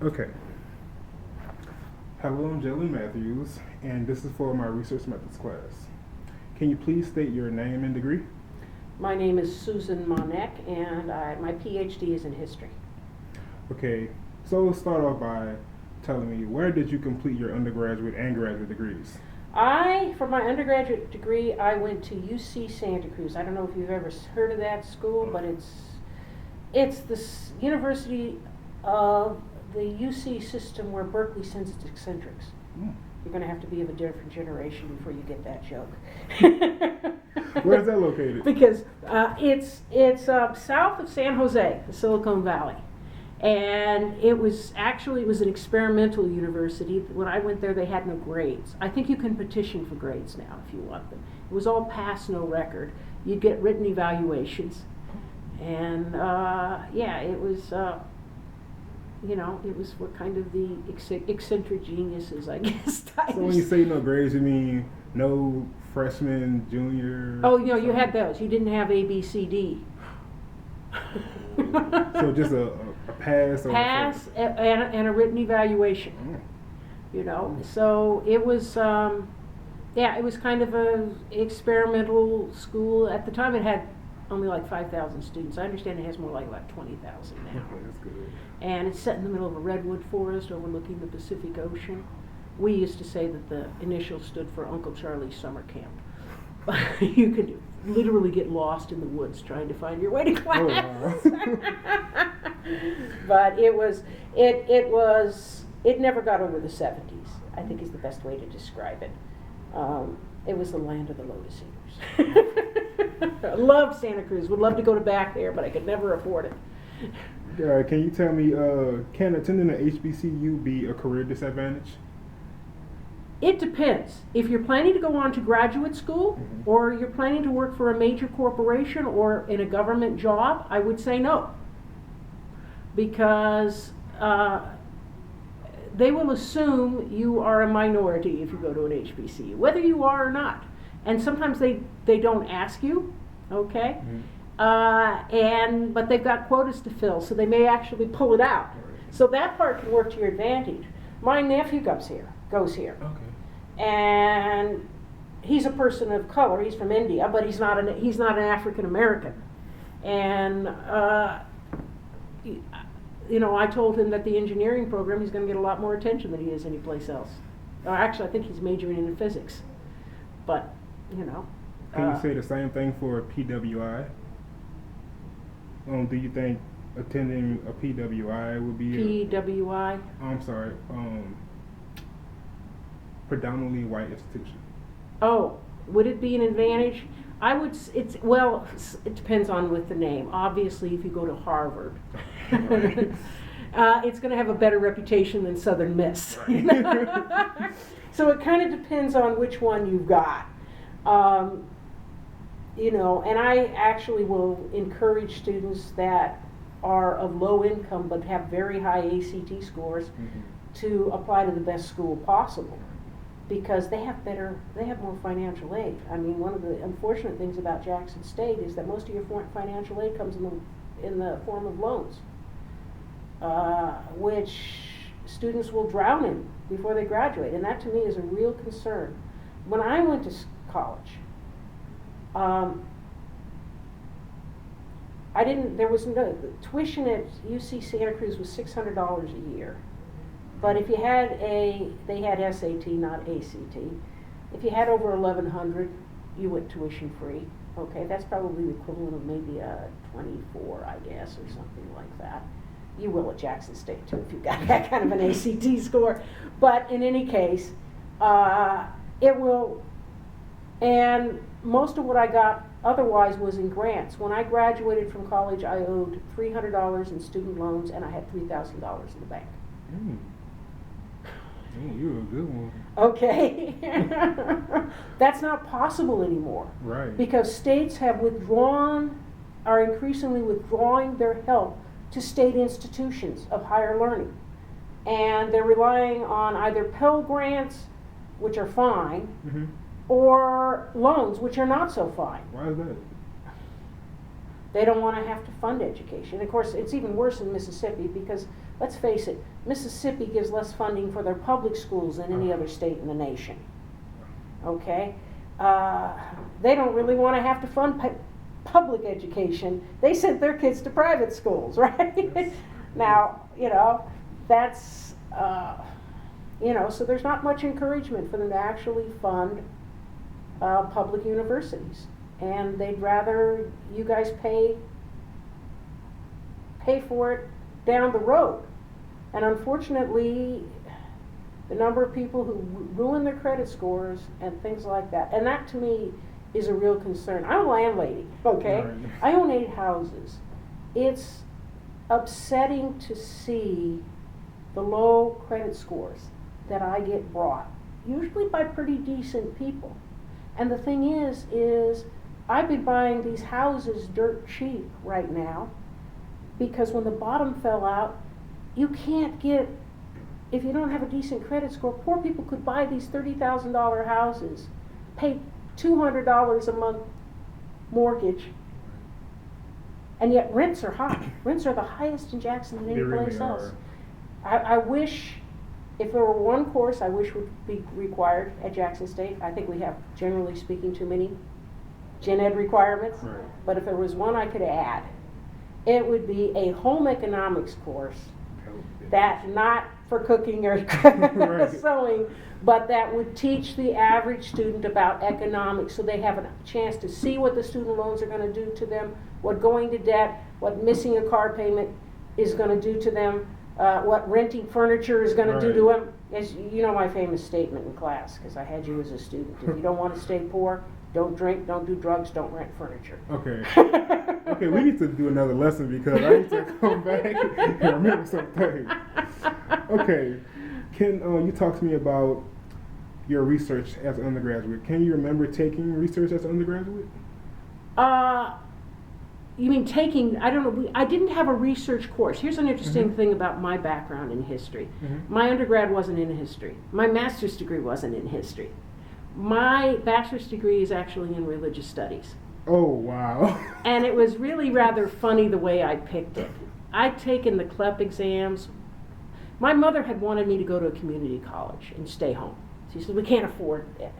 Okay. Hello, I'm Jalen Matthews, and this is for my research methods class. Can you please state your name and degree? My name is Susan Monek, and my PhD is in history. Okay, so start off by telling me, where did you complete your undergraduate and graduate degrees? For my undergraduate degree, I went to UC Santa Cruz. I don't know if you've ever heard of that school, but it's the University of the UC system where Berkeley sends its eccentrics. You're going to have to be of a different generation before you get that joke. Where is that located? Because it's south of San Jose, the Silicon Valley. And it was an experimental university. When I went there, they had no grades. I think you can petition for grades now if you want them. It was all pass, no record. You'd get written evaluations. And it was, it was for kind of the eccentric geniuses, I guess. So when you say no grades, you mean no freshman, junior? Oh, you had those. You didn't have A, B, C, D. So just a pass? Pass and a written evaluation. So it was, it was kind of a experimental school. At the time it had only like 5,000 students. I understand it has more like about 20,000 now. Okay, that's good. And it's set in the middle of a redwood forest overlooking the Pacific Ocean. We used to say that the initials stood for Uncle Charlie's Summer Camp. You could literally get lost in the woods trying to find your way to class. Oh, wow. But it never got over the 70s, I think is the best way to describe it. It was the land of the lotus eaters. I loved Santa Cruz, would love to go back there, but I could never afford it. Can you tell me, can attending an HBCU be a career disadvantage? It depends. If you're planning to go on to graduate school, or you're planning to work for a major corporation or in a government job, I would say no. Because they will assume you are a minority if you go to an HBCU, whether you are or not. And sometimes they don't ask you, okay? But they've got quotas to fill, so they may actually pull it out. So that part can work to your advantage. My nephew goes here. Okay. And he's a person of color. He's from India, but he's not an African American. And I told him that the engineering program, he's going to get a lot more attention than he is anyplace else. Actually, I think he's majoring in physics. But Can you say the same thing for PWI? Do you think attending a PWI would be PWI? I'm sorry. Predominantly white institution. Oh, would it be an advantage? It depends on with the name. Obviously, if you go to Harvard, it's going to have a better reputation than Southern Miss. Right. So it kind of depends on which one you've got. And I actually will encourage students that are of low income but have very high ACT scores to apply to the best school possible, because they have more financial aid. I mean, one of the unfortunate things about Jackson State is that most of your financial aid comes in the form of loans, which students will drown in before they graduate, and that to me is a real concern. When I went to college, there was no tuition at UC Santa Cruz was $600 a year. But if you had they had SAT, not ACT. If you had over 1,100, you went tuition free. Okay, that's probably the equivalent of maybe a 24, I guess, or something like that. You will at Jackson State too if you've got that kind of an ACT score. But in any case, it will. And most of what I got otherwise was in grants. When I graduated from college, I owed $300 in student loans, and I had $3,000 in the bank. Oh, you're a good one. Okay. That's not possible anymore. Right. Because states are increasingly withdrawing their help to state institutions of higher learning. And they're relying on either Pell Grants, which are fine, or loans, which are not so fine. Why is that? They don't want to have to fund education. Of course, it's even worse in Mississippi because, let's face it, Mississippi gives less funding for their public schools than any other state in the nation. Okay? They don't really want to have to fund public education. They sent their kids to private schools, right? Yes. Now, that's, so there's not much encouragement for them to actually fund public universities. And they'd rather you guys pay for it down the road. And unfortunately, the number of people who ruin their credit scores and things like that, and that to me is a real concern. I'm a landlady, okay? Right. I own 8 houses. It's upsetting to see the low credit scores that I get brought, usually by pretty decent people. And the thing is I've been buying these houses dirt cheap right now because when the bottom fell out, you can't get, if you don't have a decent credit score, poor people could buy these $30,000 houses, pay $200 a month mortgage, and yet rents are high. Rents are the highest in Jackson than any place else. I wish, if there were one course I wish would be required at Jackson State, I think we have, generally speaking, too many gen ed requirements. Right. But if there was one I could add, it would be a home economics course that not for cooking or Right. sewing, but that would teach the average student about economics so they have a chance to see what the student loans are going to do to them, what going to debt, what missing a car payment is going to do to them, what renting furniture is going to do to them. As you know my famous statement in class, because I had you as a student, if you don't want to stay poor, don't drink, don't do drugs, don't rent furniture. Okay. Okay, we need to do another lesson because I need to come back and remember some things. Okay, can you talk to me about your research as an undergraduate? Can you remember taking research as an undergraduate? You mean taking, I don't know, I didn't have a research course. Here's an interesting thing about my background in history. My undergrad wasn't in history. My master's degree wasn't in history. My bachelor's degree is actually in religious studies. Oh, wow. And it was really rather funny the way I picked it. I'd taken the CLEP exams. My mother had wanted me to go to a community college and stay home. She said, we can't afford it.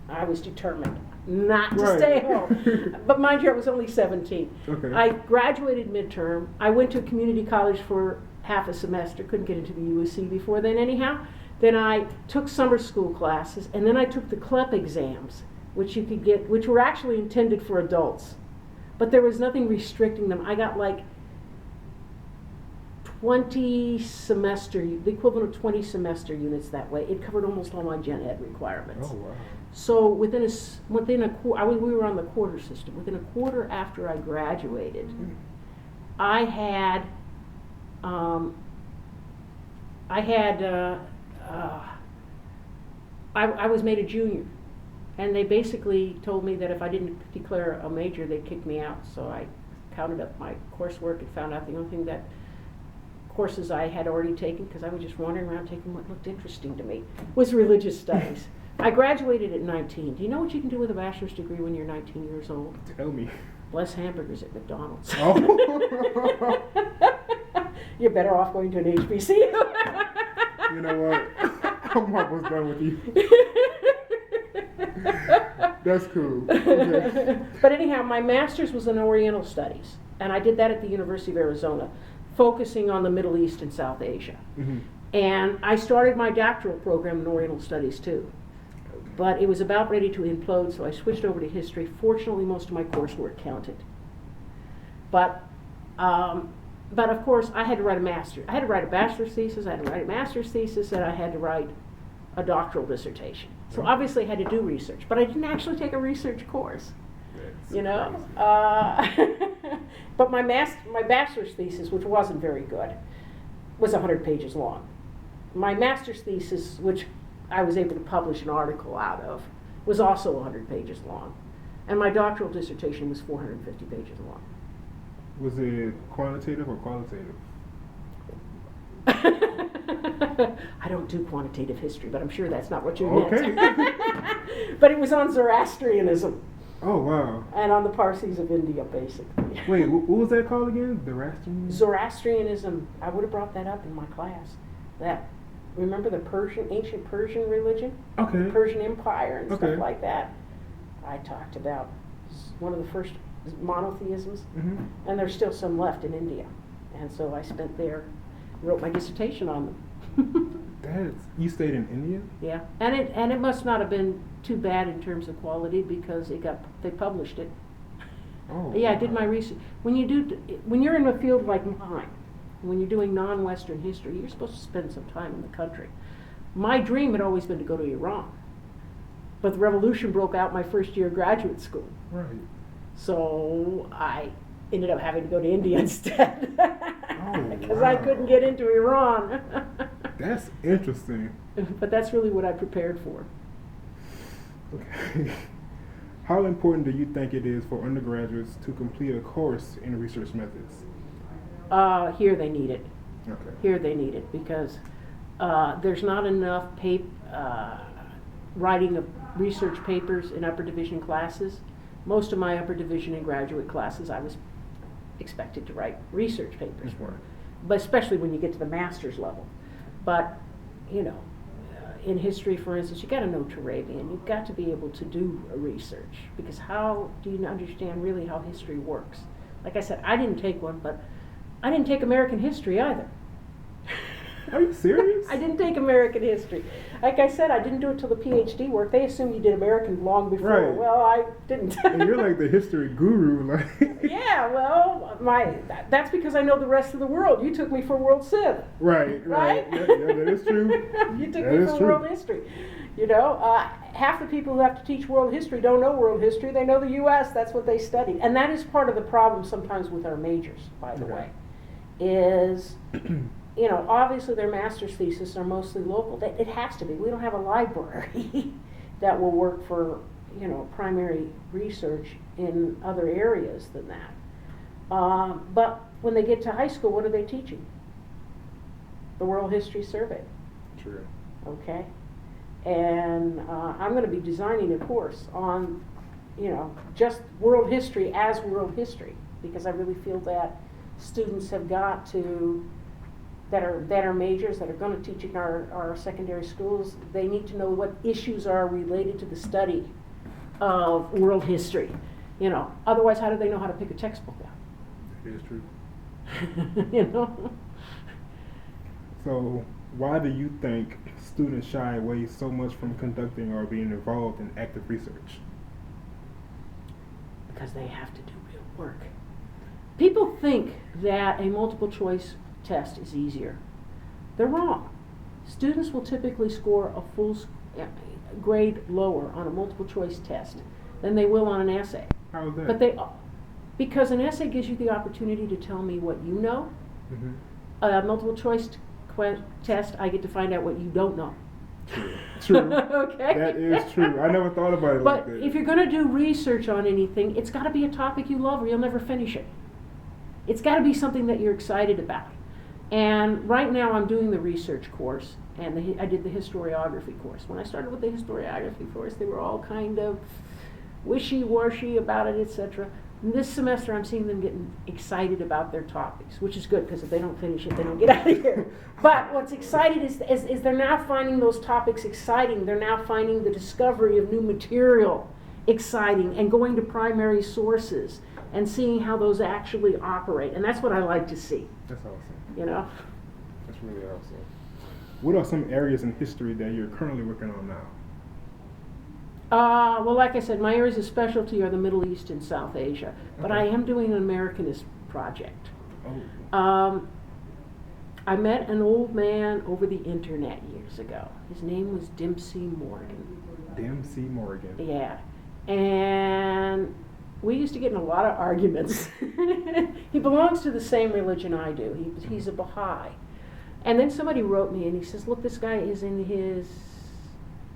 I was determined not to stay home. But mind you, I was only 17. Okay. I graduated midterm. I went to a community college for half a semester. Couldn't get into the USC before then anyhow. Then I took summer school classes, and then I took the CLEP exams, which you could get, which were actually intended for adults. But there was nothing restricting them. I got like 20 semester, the equivalent of 20 semester units that way. It covered almost all my gen ed requirements. Oh, wow. So within a quarter, we were on the quarter system. Within a quarter after I graduated, I was made a junior, and they basically told me that if I didn't declare a major, they'd kick me out. So I counted up my coursework and found out the only thing that courses I had already taken, because I was just wandering around taking what looked interesting to me, was religious studies. I graduated at 19. Do you know what you can do with a bachelor's degree when you're 19 years old? Tell me. Bless hamburgers at McDonald's. Oh. You're better off going to an HBCU. You know what? I'm almost done with you. That's cool. Okay. But anyhow, my master's was in Oriental Studies, and I did that at the University of Arizona, focusing on the Middle East and South Asia. And I started my doctoral program in Oriental Studies too. But it was about ready to implode, so I switched over to history. Fortunately, most of my coursework counted. But of course, I had to write a master's. I had to write a bachelor's thesis, I had to write a master's thesis, and I had to write a doctoral dissertation. So obviously I had to do research, but I didn't actually take a research course. That's But my bachelor's thesis, which wasn't very good, was 100 pages long. My master's thesis, which I was able to publish an article out of, was also 100 pages long. And my doctoral dissertation was 450 pages long. Was it quantitative or qualitative? I don't do quantitative history, but I'm sure that's not what you meant. Okay. But it was on Zoroastrianism. Oh, wow. And on the Parsis of India, basically. Wait, what was that called again? Zoroastrianism? Zoroastrianism, I would have brought that up in my class. That, remember the ancient Persian religion? Okay. The Persian Empire and Okay. stuff like that. I talked about one of the first monotheisms, and there's still some left in India. And so I spent there, wrote my dissertation on them. You stayed in India? Yeah, and it must not have been too bad in terms of quality because they published it. Oh. Yeah, I did my research. When you're in a field like mine, when you're doing non-Western history, you're supposed to spend some time in the country. My dream had always been to go to Iran, but the revolution broke out my first year of graduate school. Right. So I ended up having to go to India instead because wow. I couldn't get into Iran. That's interesting. But that's really what I prepared for. Okay. How important do you think it is for undergraduates to complete a course in research methods? Here they need it. Okay. Here they need it because there's not enough writing of research papers in upper division classes. Most of my upper division and graduate classes I was expected to write research papers for, but especially when you get to the master's level. But, in history, for instance, you got to know Turabian. You've got to be able to do a research because how do you understand really how history works? Like I said, I didn't take one, but I didn't take American history either. Are you serious? I didn't take American history. Like I said, I didn't do it till the PhD work. They assumed you did American long before. Right. Well, I didn't. And you're like the history guru, like. Yeah, well, that's because I know the rest of the world. You took me for world civ. Right. Right? Yeah, that is true. You took That me is for true. world history. Half the people who have to teach world history don't know world history. They know the U.S. That's what they studied. And that is part of the problem sometimes with our majors, by the way, is, obviously their master's theses are mostly local. It has to be. We don't have a library that will work for, primary research in other areas than that. But when they get to high school, what are they teaching? The World History Survey. True. Okay? And I'm going to be designing a course on, just world history as world history, because I really feel that students have got to, that are majors, that are going to teach in our secondary schools, they need to know what issues are related to the study of world history. Otherwise, how do they know how to pick a textbook out? That is true. So, why do you think students shy away so much from conducting or being involved in active research? Because they have to do real work. People think that a multiple choice test is easier. They're wrong. Students will typically score a full grade lower on a multiple choice test than they will on an essay. How is that? But because an essay gives you the opportunity to tell me what you know. Mm-hmm. A multiple choice test, I get to find out what you don't know. True. Okay. That is true. I never thought about it like that. But if you're going to do research on anything, it's got to be a topic you love or you'll never finish it. It's got to be something that you're excited about. And right now I'm doing the research course, and I did the historiography course. When I started with the historiography course, they were all kind of wishy-washy about it, etc. And this semester I'm seeing them getting excited about their topics, which is good, because if they don't finish it, they don't get out of here. But what's exciting is they're now finding those topics exciting. They're now finding the discovery of new material exciting, and going to primary sources and seeing how those actually operate. And that's what I like to see. That's awesome. That's really awesome. What are some areas in history that you're currently working on now? Well, like I said, my areas of specialty are the Middle East and South Asia, but I am doing an Americanist project. Oh. I met an old man over the internet years ago. His name was Dempsey Morgan. Dempsey Morgan. Yeah. And we used to get in a lot of arguments. He belongs to the same religion I do. He's a Baha'i. And then somebody wrote me and he says, look, this guy is in his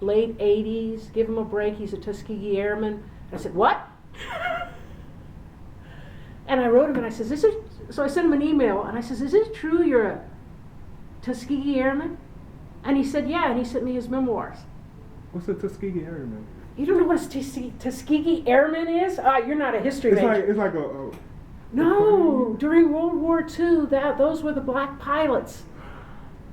late 80s. Give him a break. He's a Tuskegee Airman. I said, what? And I wrote him and I says, so I sent him an email and I says, is it true you're a Tuskegee Airman? And he said, yeah. And he sent me his memoirs. What's a Tuskegee Airman? You don't know what a Tuskegee Airman is? You're not a history major. It's like a No, during World War II, those were the black pilots.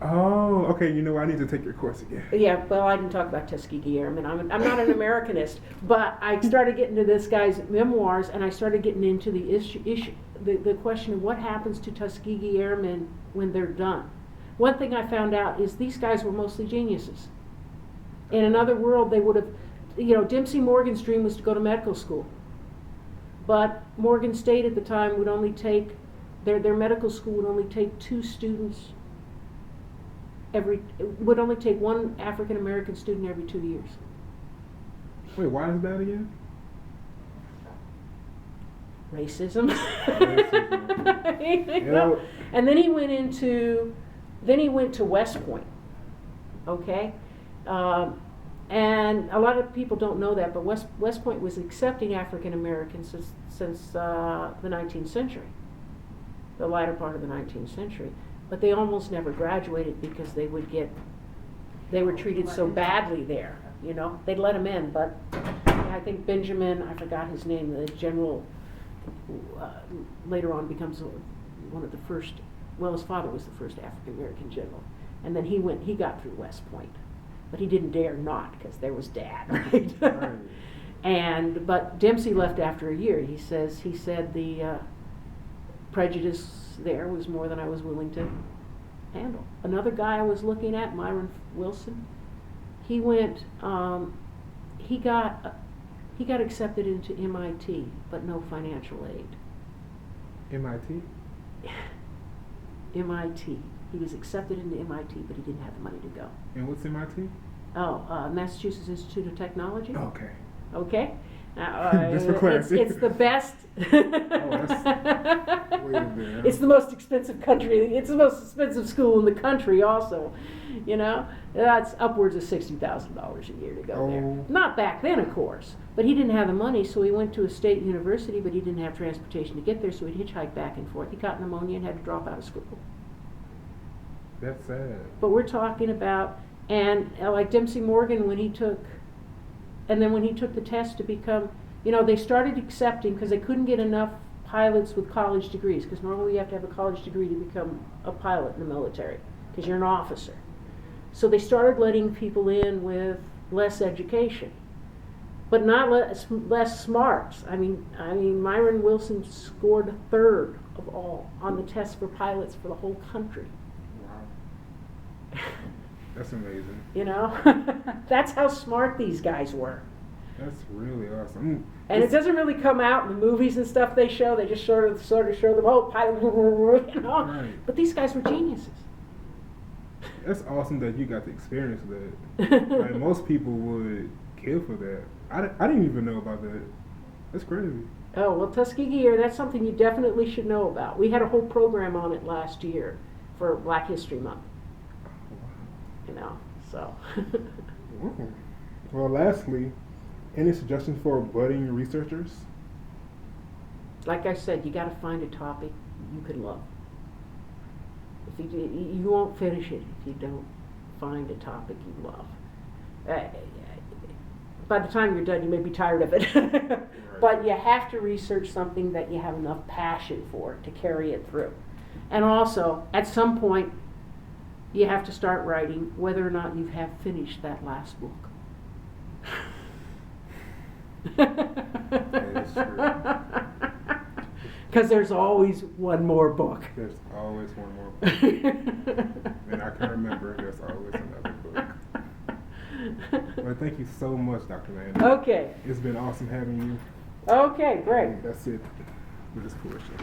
Oh, okay. You know, I need to take your course again. Yeah, well, I didn't talk about Tuskegee Airmen. I'm not an Americanist, but I started getting to this guy's memoirs, and I started getting into the question of what happens to Tuskegee Airmen when they're done. One thing I found out is these guys were mostly geniuses. In another world, they would have, Dempsey Morgan's dream was to go to medical school. But Morgan State at the time would only take, their medical school would only take 2 students would only take 1 African American student every 2 years. Wait, why is that again? Racism. Racism. And then he went to West Point. Okay? And a lot of people don't know that, but West Point was accepting African Americans since the 19th century, the latter part of the 19th century. But they almost never graduated because they were treated so badly there. They'd let them in, but I think Benjamin, I forgot his name, the general, later on becomes one of the first. Well, his father was the first African American general, and then he got through West Point. But he didn't dare not, because there was Dad, right? Right. But Dempsey left after a year. He said the prejudice there was more than I was willing to handle. Another guy I was looking at, Myron Wilson, he got accepted into MIT, but no financial aid. MIT? MIT. He was accepted into MIT, but he didn't have the money to go. And what's MIT? Massachusetts Institute of Technology. Okay. Okay. Now, Just for clarity. it's the best. It's the most expensive country. It's the most expensive school in the country. Also, that's upwards of $60,000 a year to go there. Not back then, of course. But he didn't have the money, so he went to a state university. But he didn't have transportation to get there, so he'd hitchhike back and forth. He caught pneumonia and had to drop out of school. That's sad. But we're talking about, and like Dempsey Morgan, when he took the test to become, they started accepting because they couldn't get enough pilots with college degrees, because normally you have to have a college degree to become a pilot in the military, because you're an officer. So they started letting people in with less education, but not less smarts. I mean, Myron Wilson scored 3rd of all on the test for pilots for the whole country. That's amazing. That's how smart these guys were. That's really awesome. And it doesn't really come out in the movies and stuff they show. They just sort of show them, pilot, Right. But these guys were geniuses. That's awesome that you got to experience that. Like, most people would kill for that. I didn't even know about that. That's crazy. Oh, well, Tuskegee Air, that's something you definitely should know about. We had a whole program on it last year for Black History Month. So. Well, lastly, any suggestions for budding researchers? Like I said, you got to find a topic you can love. If you won't finish it if you don't find a topic you love. By the time you're done, you may be tired of it. Right. But you have to research something that you have enough passion for to carry it through. And also, at some point, you have to start writing whether or not you have finished that last book. That is true. Because there's always one more book. There's always one more book. And I can remember there's always another book. Well, thank you so much, Dr. Landon. Okay. It's been awesome having you. Okay, great. And that's it for this portion.